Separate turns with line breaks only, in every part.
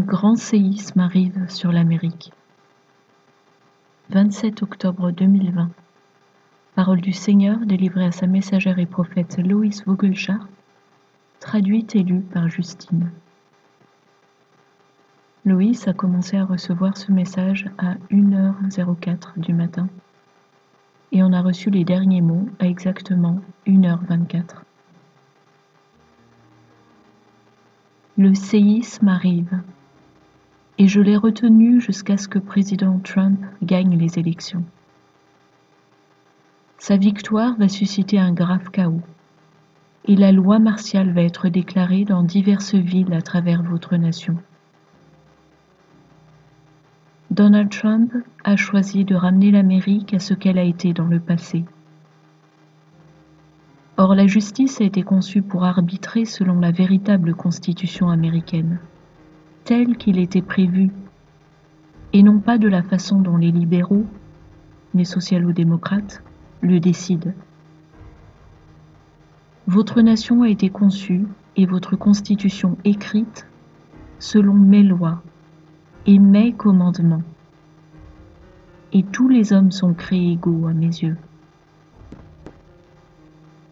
grand séisme arrive sur l'Amérique. 27 octobre 2020. Parole du Seigneur délivrée à sa messagère et prophète Loïs Vogelchar, traduite et lue par Justine. Loïs a commencé à recevoir ce message à 1h04 du matin et on a reçu les derniers mots à exactement 1h24. Le séisme arrive et je l'ai retenu jusqu'à ce que président Trump gagne les élections. Sa victoire va susciter un grave chaos et la loi martiale va être déclarée dans diverses villes à travers votre nation. Donald Trump a choisi de ramener l'Amérique à ce qu'elle a été dans le passé. Or, la justice a été conçue pour arbitrer selon la véritable constitution américaine, telle qu'il était prévu, et non pas de la façon dont les libéraux, les socialo-démocrates, le décident. Votre nation a été conçue et votre constitution écrite selon mes lois et mes commandements. Et tous les hommes sont créés égaux à mes yeux.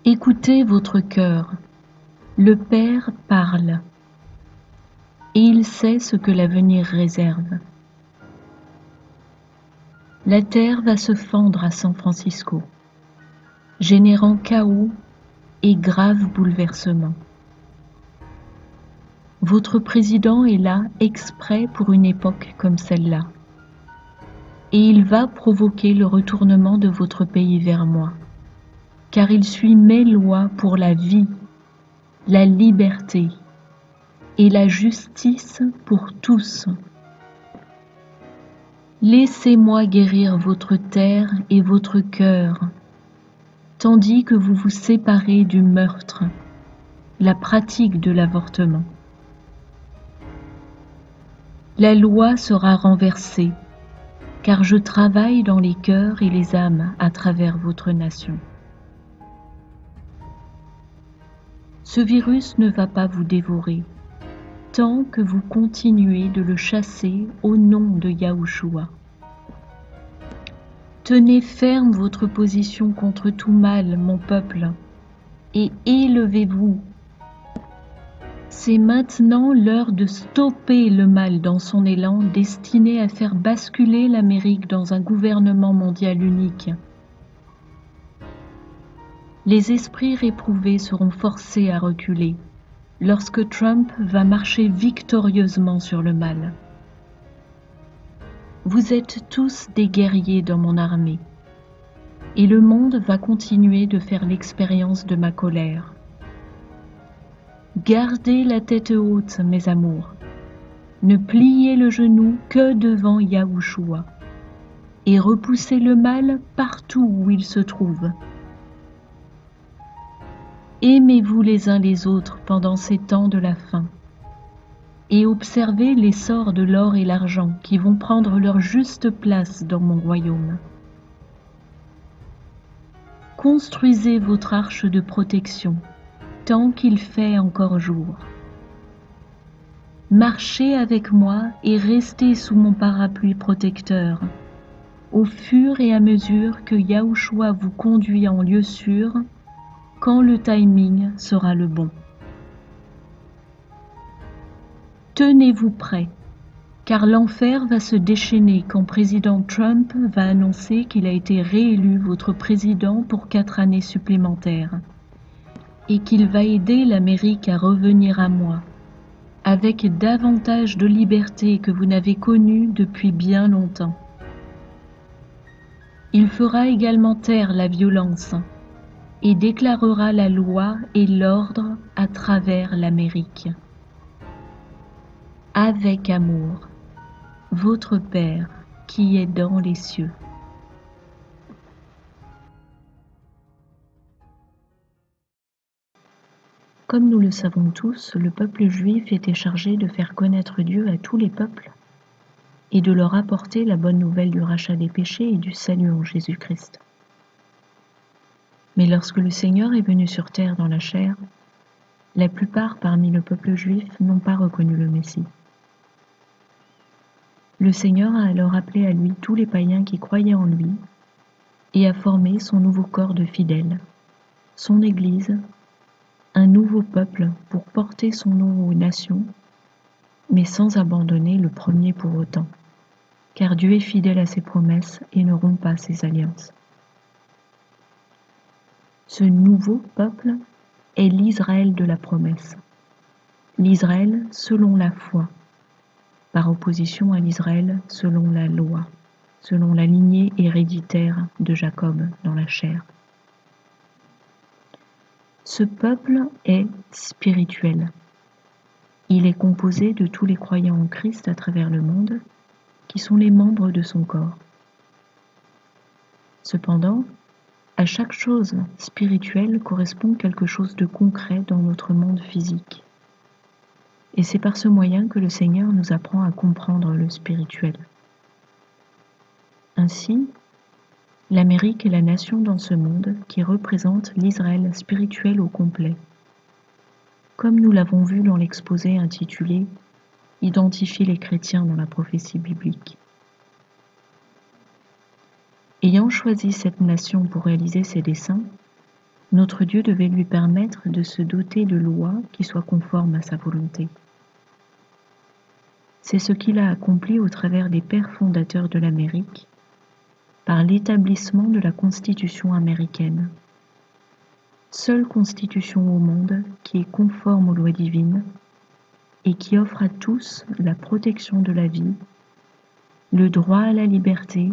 Écoutez votre cœur. Le Père parle. Et il sait ce que l'avenir réserve. La terre va se fendre à San Francisco, générant chaos et graves bouleversements. Votre président est là exprès pour une époque comme celle-là. Et il va provoquer le retournement de votre pays vers moi, car il suit mes lois pour la vie, la liberté et la justice pour tous. Laissez-moi guérir votre terre et votre cœur, tandis que vous vous séparez du meurtre, la pratique de l'avortement. La loi sera renversée, car je travaille dans les cœurs et les âmes à travers votre nation. Ce virus ne va pas vous dévorer, tant que vous continuez de le chasser au nom de Yahushua. Tenez ferme votre position contre tout mal, mon peuple, et élevez-vous. C'est maintenant l'heure de stopper le mal dans son élan destiné à faire basculer l'Amérique dans un gouvernement mondial unique. Les esprits réprouvés seront forcés à reculer lorsque Trump va marcher victorieusement sur le mal. Vous êtes tous des guerriers dans mon armée, et le monde va continuer de faire l'expérience de ma colère. Gardez la tête haute, mes amours. Ne pliez le genou que devant Yahushua, et repoussez le mal partout où il se trouve. Aimez-vous les uns les autres pendant ces temps de la fin, et observez l'essor de l'or et l'argent qui vont prendre leur juste place dans mon royaume. Construisez votre arche de protection, tant qu'il fait encore jour. Marchez avec moi et restez sous mon parapluie protecteur, au fur et à mesure que Yahushua vous conduit en lieu sûr, quand le timing sera le bon. Tenez-vous prêts, car l'enfer va se déchaîner quand président Trump va annoncer qu'il a été réélu votre président pour 4 années supplémentaires et qu'il va aider l'Amérique à revenir à moi, avec davantage de liberté que vous n'avez connue depuis bien longtemps. Il fera également taire la violence et déclarera la loi et l'ordre à travers l'Amérique. Avec amour, votre Père qui est dans les cieux. Comme nous le savons tous, le peuple juif était chargé de faire connaître Dieu à tous les peuples et de leur apporter la bonne nouvelle du rachat des péchés et du salut en Jésus-Christ. Mais lorsque le Seigneur est venu sur terre dans la chair, la plupart parmi le peuple juif n'ont pas reconnu le Messie. Le Seigneur a alors appelé à lui tous les païens qui croyaient en lui et a formé son nouveau corps de fidèles, son Église, un nouveau peuple pour porter son nom aux nations, mais sans abandonner le premier pour autant, car Dieu est fidèle à ses promesses et ne rompt pas ses alliances. Ce nouveau peuple est l'Israël de la promesse, l'Israël selon la foi, par opposition à l'Israël selon la loi, selon la lignée héréditaire de Jacob dans la chair. Ce peuple est spirituel. Il est composé de tous les croyants en Christ à travers le monde, qui sont les membres de son corps. Cependant, à chaque chose spirituelle correspond quelque chose de concret dans notre monde physique. Et c'est par ce moyen que le Seigneur nous apprend à comprendre le spirituel. Ainsi, l'Amérique est la nation dans ce monde qui représente l'Israël spirituel au complet. Comme nous l'avons vu dans l'exposé intitulé « Identifier les chrétiens dans la prophétie biblique ». Ayant choisi cette nation pour réaliser ses desseins, notre Dieu devait lui permettre de se doter de lois qui soient conformes à sa volonté. C'est ce qu'il a accompli au travers des pères fondateurs de l'Amérique, par l'établissement de la Constitution américaine, seule constitution au monde qui est conforme aux lois divines et qui offre à tous la protection de la vie, le droit à la liberté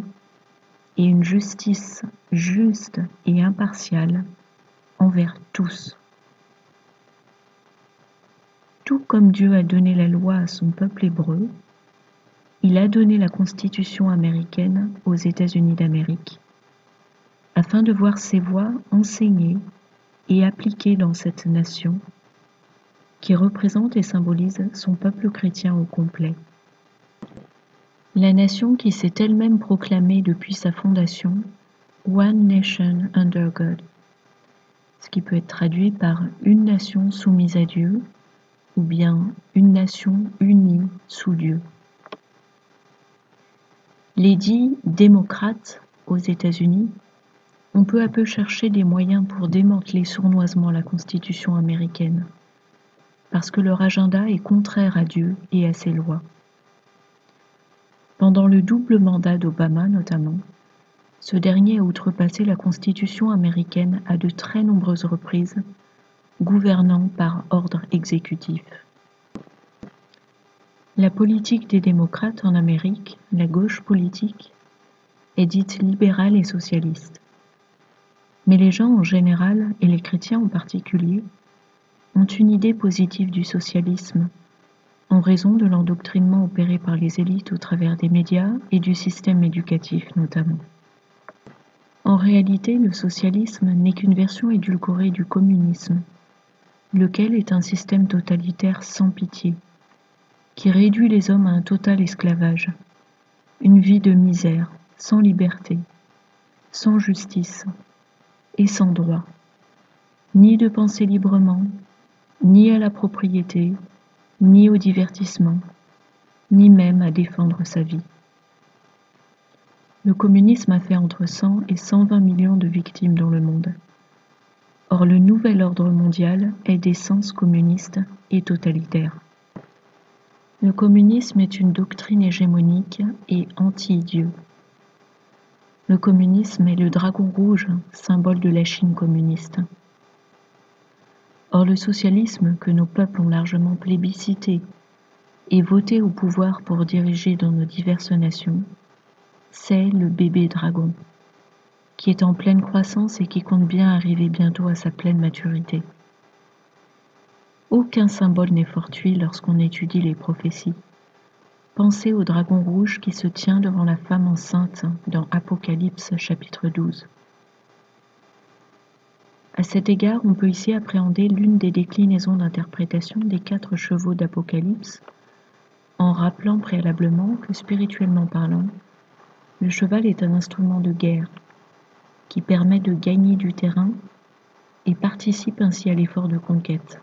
et une justice juste et impartiale envers tous. Tout comme Dieu a donné la loi à son peuple hébreu, il a donné la Constitution américaine aux États-Unis d'Amérique, afin de voir ses voies enseignées et appliquées dans cette nation, qui représente et symbolise son peuple chrétien au complet. La nation qui s'est elle-même proclamée depuis sa fondation « One Nation under God », ce qui peut être traduit par « une nation soumise à Dieu » ou bien « une nation unie sous Dieu ». Les dits démocrates aux États-Unis ont peu à peu cherché des moyens pour démanteler sournoisement la Constitution américaine, parce que leur agenda est contraire à Dieu et à ses lois. Pendant le double mandat d'Obama notamment, ce dernier a outrepassé la Constitution américaine à de très nombreuses reprises, gouvernant par ordre exécutif. La politique des démocrates en Amérique, la gauche politique, est dite libérale et socialiste. Mais les gens en général, et les chrétiens en particulier, ont une idée positive du socialisme, en raison de l'endoctrinement opéré par les élites au travers des médias et du système éducatif notamment. En réalité, le socialisme n'est qu'une version édulcorée du communisme, lequel est un système totalitaire sans pitié, qui réduit les hommes à un total esclavage, une vie de misère, sans liberté, sans justice et sans droit, ni de penser librement, ni à la propriété, ni au divertissement, ni même à défendre sa vie. Le communisme a fait entre 100 et 120 millions de victimes dans le monde. Or, le nouvel ordre mondial est d'essence communiste et totalitaire. Le communisme est une doctrine hégémonique et anti-Dieu. Le communisme est le dragon rouge, symbole de la Chine communiste. Or, le socialisme, que nos peuples ont largement plébiscité et voté au pouvoir pour diriger dans nos diverses nations, c'est le bébé dragon, qui est en pleine croissance et qui compte bien arriver bientôt à sa pleine maturité. Aucun symbole n'est fortuit lorsqu'on étudie les prophéties. Pensez au dragon rouge qui se tient devant la femme enceinte dans Apocalypse chapitre 12. À cet égard, on peut ici appréhender l'une des déclinaisons d'interprétation des 4 chevaux d'Apocalypse, en rappelant préalablement que, spirituellement parlant, le cheval est un instrument de guerre qui permet de gagner du terrain et participe ainsi à l'effort de conquête,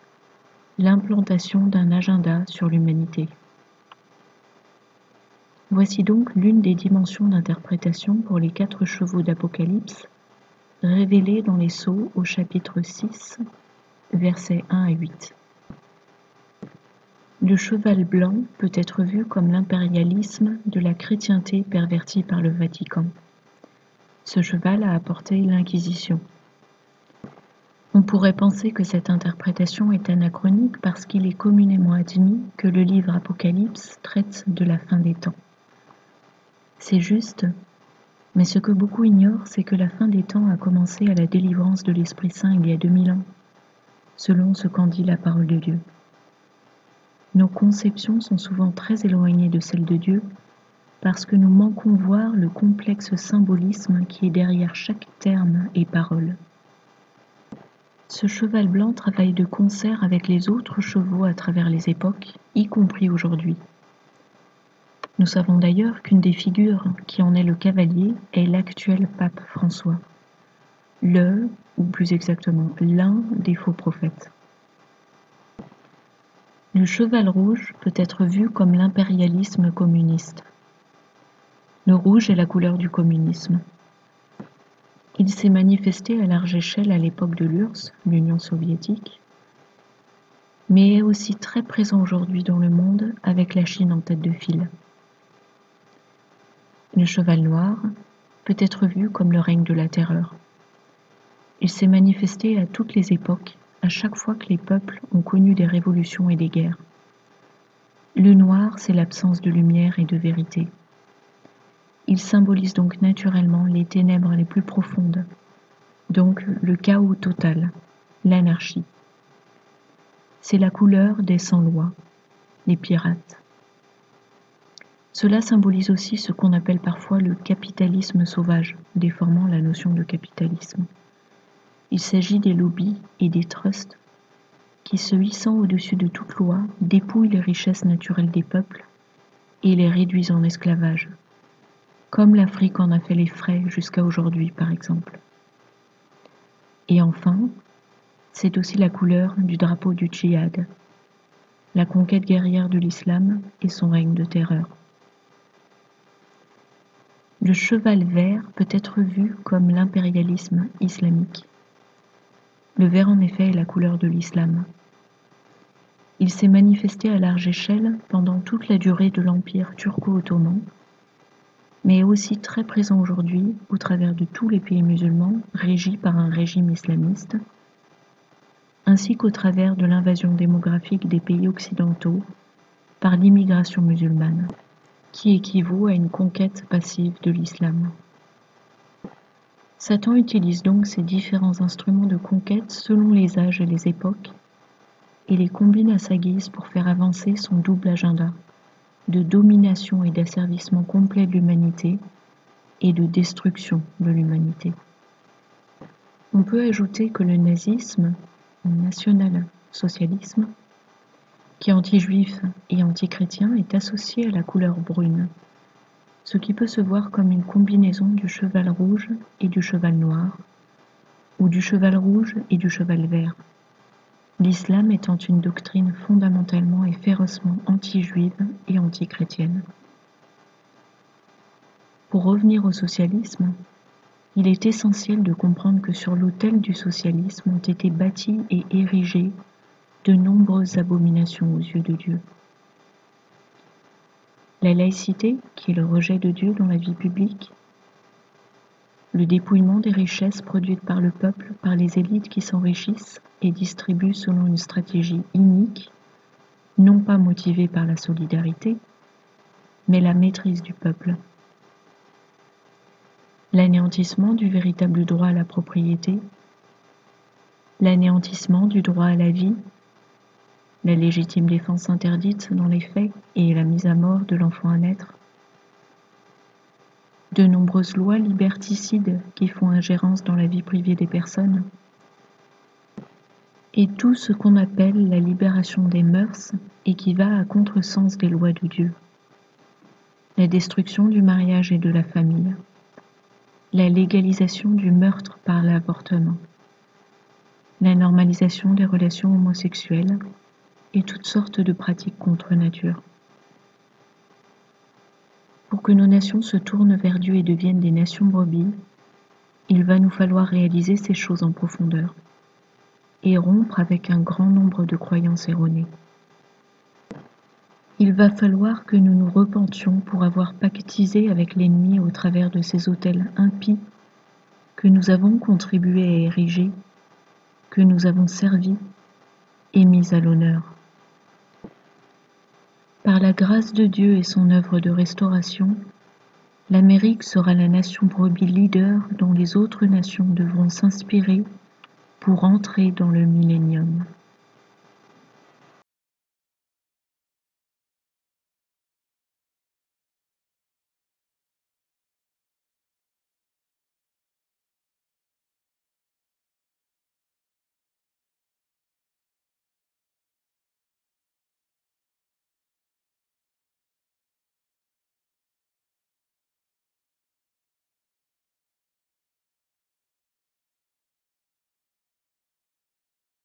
l'implantation d'un agenda sur l'humanité. Voici donc l'une des dimensions d'interprétation pour les 4 chevaux d'Apocalypse, révélées dans les Sceaux au chapitre 6, versets 1 à 8. Le cheval blanc peut être vu comme l'impérialisme de la chrétienté pervertie par le Vatican. Ce cheval a apporté l'Inquisition. On pourrait penser que cette interprétation est anachronique parce qu'il est communément admis que le livre Apocalypse traite de la fin des temps. C'est juste, mais ce que beaucoup ignorent, c'est que la fin des temps a commencé à la délivrance de l'Esprit Saint il y a 2000 ans, selon ce qu'en dit la parole de Dieu. Nos conceptions sont souvent très éloignées de celles de Dieu parce que nous manquons voir le complexe symbolisme qui est derrière chaque terme et parole. Ce cheval blanc travaille de concert avec les autres chevaux à travers les époques, y compris aujourd'hui. Nous savons d'ailleurs qu'une des figures qui en est le cavalier est l'actuel pape François, ou plus exactement l'un des faux prophètes. Le cheval rouge peut être vu comme l'impérialisme communiste. Le rouge est la couleur du communisme. Il s'est manifesté à large échelle à l'époque de l'URSS, l'Union soviétique, mais est aussi très présent aujourd'hui dans le monde avec la Chine en tête de file. Le cheval noir peut être vu comme le règne de la terreur. Il s'est manifesté à toutes les époques, à chaque fois que les peuples ont connu des révolutions et des guerres. Le noir, c'est l'absence de lumière et de vérité. Il symbolise donc naturellement les ténèbres les plus profondes, donc le chaos total, l'anarchie. C'est la couleur des sans-loi, les pirates. Cela symbolise aussi ce qu'on appelle parfois le capitalisme sauvage, déformant la notion de capitalisme. Il s'agit des lobbies et des trusts qui, se hissant au-dessus de toute loi, dépouillent les richesses naturelles des peuples et les réduisent en esclavage, comme l'Afrique en a fait les frais jusqu'à aujourd'hui par exemple. Et enfin, c'est aussi la couleur du drapeau du djihad, la conquête guerrière de l'islam et son règne de terreur. Le cheval vert peut être vu comme l'impérialisme islamique. Le vert en effet est la couleur de l'islam. Il s'est manifesté à large échelle pendant toute la durée de l'empire turco-ottoman, mais est aussi très présent aujourd'hui au travers de tous les pays musulmans régis par un régime islamiste, ainsi qu'au travers de l'invasion démographique des pays occidentaux par l'immigration musulmane, qui équivaut à une conquête passive de l'islam. Satan utilise donc ces différents instruments de conquête selon les âges et les époques, et les combine à sa guise pour faire avancer son double agenda de domination et d'asservissement complet de l'humanité et de destruction de l'humanité. On peut ajouter que le nazisme, le national-socialisme, qui est anti-juif et anti-chrétien, est associé à la couleur brune, ce qui peut se voir comme une combinaison du cheval rouge et du cheval noir, ou du cheval rouge et du cheval vert. L'islam étant une doctrine fondamentalement et férocement anti-juive et anti-chrétienne. Pour revenir au socialisme, il est essentiel de comprendre que sur l'autel du socialisme ont été bâties et érigées de nombreuses abominations aux yeux de Dieu. La laïcité, qui est le rejet de Dieu dans la vie publique, le dépouillement des richesses produites par le peuple, par les élites qui s'enrichissent et distribuent selon une stratégie inique, non pas motivée par la solidarité, mais la maîtrise du peuple. L'anéantissement du véritable droit à la propriété, l'anéantissement du droit à la vie, la légitime défense interdite dans les faits et la mise à mort de l'enfant à naître, de nombreuses lois liberticides qui font ingérence dans la vie privée des personnes, et tout ce qu'on appelle la libération des mœurs et qui va à contresens des lois de Dieu, la destruction du mariage et de la famille, la légalisation du meurtre par l'avortement, la normalisation des relations homosexuelles et toutes sortes de pratiques contre nature. Pour que nos nations se tournent vers Dieu et deviennent des nations brebis, il va nous falloir réaliser ces choses en profondeur et rompre avec un grand nombre de croyances erronées. Il va falloir que nous nous repentions pour avoir pactisé avec l'ennemi au travers de ces autels impies que nous avons contribué à ériger, que nous avons servi et mis à l'honneur. Par la grâce de Dieu et son œuvre de restauration, l'Amérique sera la nation brebis leader dont les autres nations devront s'inspirer pour entrer dans le millénium.